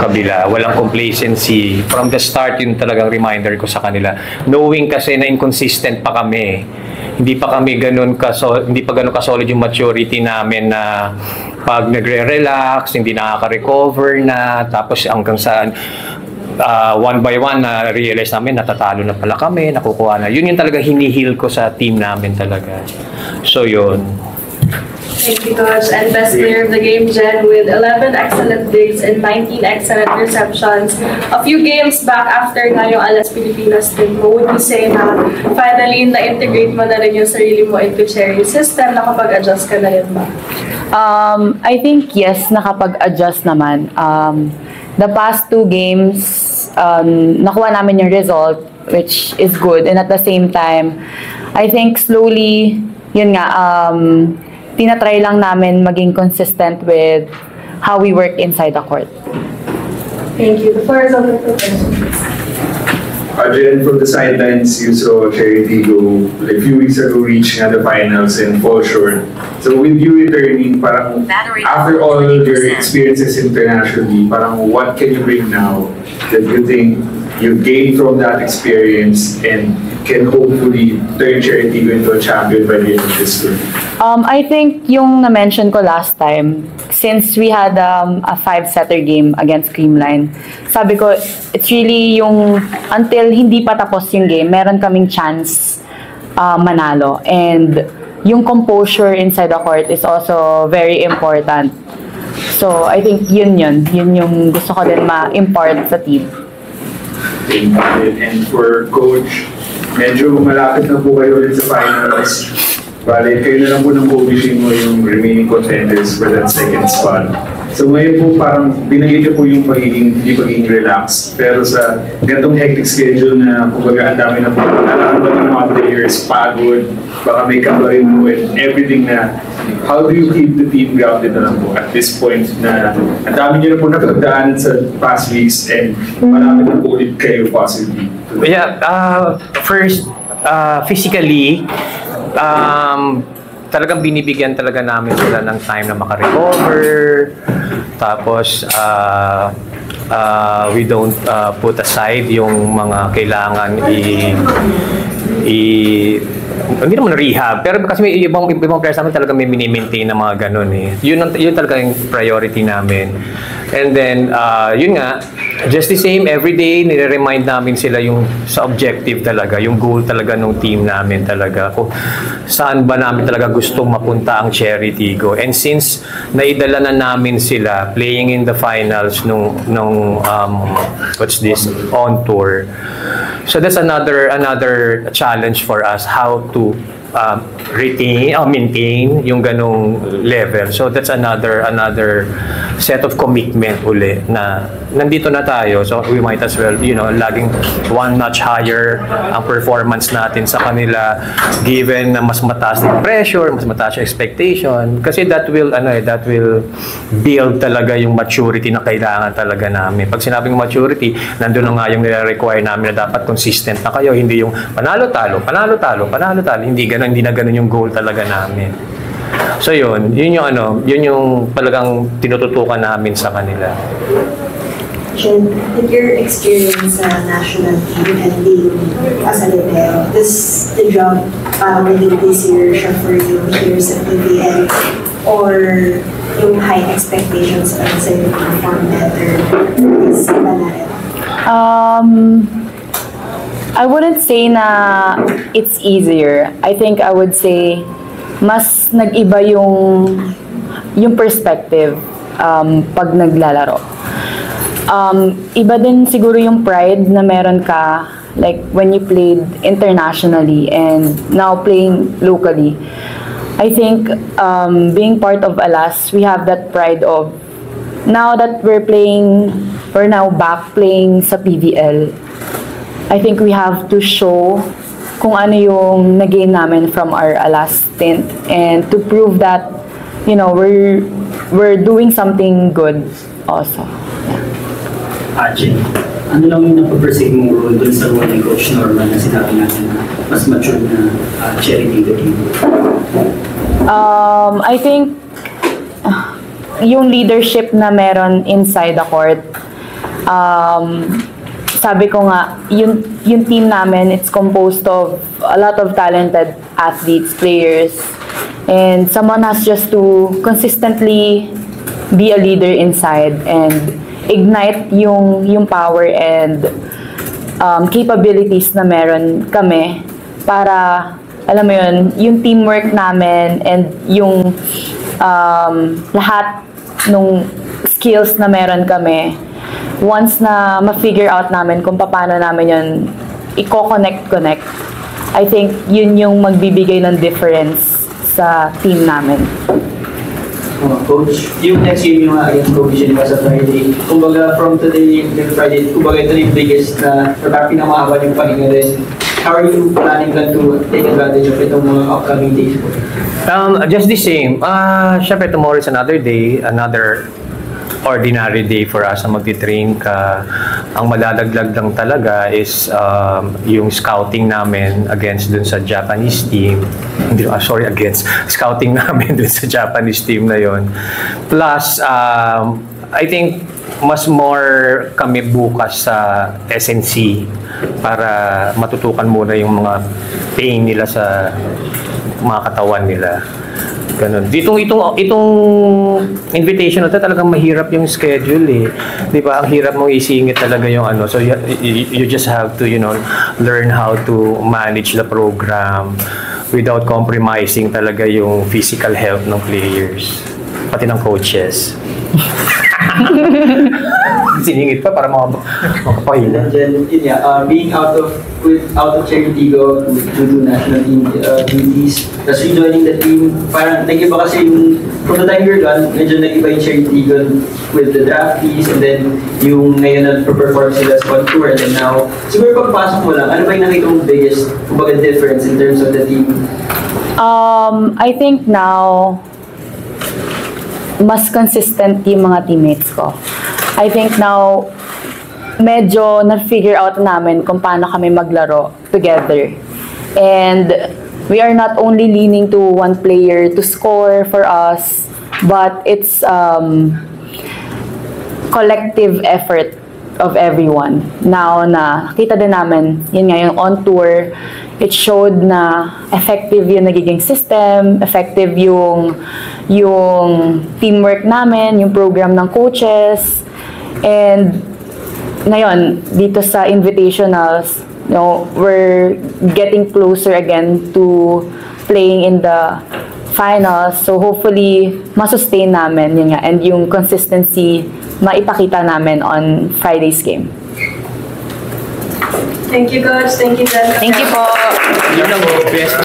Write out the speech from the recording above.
kabila. Walang complacency. From the start, yun talagang reminder ko sa kanila. Knowing kasi na inconsistent pa kami. Hindi pa ganun ka-solid yung maturity namin na pag nagre-relax, hindi nakaka-recover na, tapos hanggang saan one by one na realize namin natatalo na pala kami, nakukuha na. Yun yung talaga hinihil ko sa team namin talaga. So yun. Thank you, Coach. And best player of the game, Jen, with 11 excellent digs and 19 excellent receptions. A few games back after nga yung Alas Pilipinas team mo, would you say na finally na-integrate mo na rin yung sarili mo into Cherry system? Nakapag-adjust ka na rin ba? I think yes, nakapag-adjust naman. The past 2 games, nakuha namin yung result, which is good. And at the same time, I think slowly, yun nga, tinatry lang namin maging consistent with how we work inside the court. Thank you. The floor is open for questions. Jen, from the sidelines, you saw Cherry Tigo like a few weeks ago reaching at the finals and fall short. So with you returning, parang after all your experiences internationally, parang what can you bring now that you think you gained from that experience and can hopefully turn Cherry Tigo into a champion by the end of this tour? I think yung na-mention ko last time, since we had a 5-setter game against Creamline, sabi ko, it's really yung until hindi pa tapos yung game, meron kaming chance manalo. And yung composure inside the court is also very important. So I think yun yung gusto ko din ma-impart sa team. And for Coach, medyo malapit na po kayo ulit sa finals. Bale, kayo na lang po ng publishing mo yung remaining contenders for that second spot. So ngayon po parang binigay niyo po yung pagiging relax. Pero sa ganitong hectic schedule na kumbaga ang dami na po nalaman ng mga players, pagod, baka may kabarin mo and everything na how do you keep the team grounded na lang po at this point na ang dami niyo na po napagdaanan sa past weeks and marami na po ulit kayo possibly? Yeah, first, physically, talagang binibigyan talaga namin sila ng time na makarecover. Tapos, we don't put aside yung mga kailangan hindi naman rehab, pero kasi may ibang players namin talaga may mini-maintain na mga ganun eh. Yun talaga yung priority namin. And then, yun nga, just the same, every day, nire-remind namin sila yung sa objective talaga, yung goal talaga ng team namin talaga. Kung saan ba namin talaga gustong mapunta ang Cherry Tigo. And since naidala na namin sila playing in the finals nung on tour. So that's another challenge for us, how to maintain yung ganong level. So that's another set of commitment uli na nandito na tayo. So we might as well, laging one notch higher ang performance natin sa kanila given na mas mataas yung pressure, mas mataas yung expectation. Kasi that will build talaga yung maturity na kailangan talaga namin. Pag sinabing maturity, nandun na nga yung nire-require namin na dapat consistent na kayo, hindi yung panalo-talo. Hindi na ganun yung goal talaga namin. So yun yung talagang tinututukan namin sa kanila. Jen, with your experience sa national team and being as a libero, does the job within this year siya for you here sa PBL or yung high expectations para sa'yo to perform better is iba na rin? I wouldn't say na it's easier. I think I would say mas nag-iba yung perspective pag naglalaro. Iba din siguro yung pride na meron ka like when you played internationally and now playing locally. I think being part of Alas, we have that pride of now that we're now back playing sa PBL. I think we have to show kung ano yung nag-gain namin from our last stint and to prove that, we're doing something good also. Yeah. Jen, ano lang yung napaperceive mong role dun sa role ni Coach Norman na sinabi natin na mas mature na Cherry Tigo team? I think yung leadership na meron inside the court, Sabi ko nga, yung team namin, it's composed of a lot of talented athletes, players, and someone has just to consistently be a leader inside and ignite yung power and capabilities na meron kami para, alam mo yun, yung teamwork namin and yung lahat ng skills na meron kami, once na ma-figure out namin kung paano namin yun i-connect, I think yun yung magbibigay ng difference sa team namin. Coach, yung next game yung against Provision sa Friday, kumbaga from today till Friday, kumbaga ito yung biggest na pinamahaba yung pahinga rin. How are you planning to take advantage of itong mga upcoming days? Just the same. Syempre, tomorrow is another day, another ordinary day for us na magti-train ka. Ang madadaglag lang talaga is yung scouting namin against dun sa Japanese team. Against scouting namin dun sa Japanese team na yon. Plus, I think mas more kami bukas sa SNC para matutukan muna yung mga pain nila sa mga katawan nila. Ganun. Itong invitation na to, talagang mahirap yung schedule eh. 'Di ba? Ang hirap mong isingit talaga yung ano. So you just have to, learn how to manage the program without compromising talaga yung physical health ng players, pati ng coaches. Siningit pa para makapahinga. And then, being out of Cheritigo to do national team duties, tapos rejoining the team, parang nag-iba kasi from the time you're gone, medyo nag-iba yung Cheritigo with the draftees, and then yung ngayon na-perform sila sa tour, and then now, siguro pagpasok mo lang, ano ba yung nakita mong biggest, kumbaga difference in terms of the team? I think now, mas consistent yung mga teammates ko. I think now, medyo na-figure out namin kung paano kami maglaro together. And we are not only leaning to one player to score for us, but it's collective effort of everyone. Now na kita din namin, yun nga yung on tour, it showed na effective yung nagiging system, effective yung teamwork namin, yung program ng coaches. And ngayon, dito sa invitationals, we're getting closer again to playing in the finals. So hopefully, masustain namin yun nga, and yung consistency maipakita namin on Friday's game. Thank you, Coach. Thank you, Jen. Thank you po. Yun ang best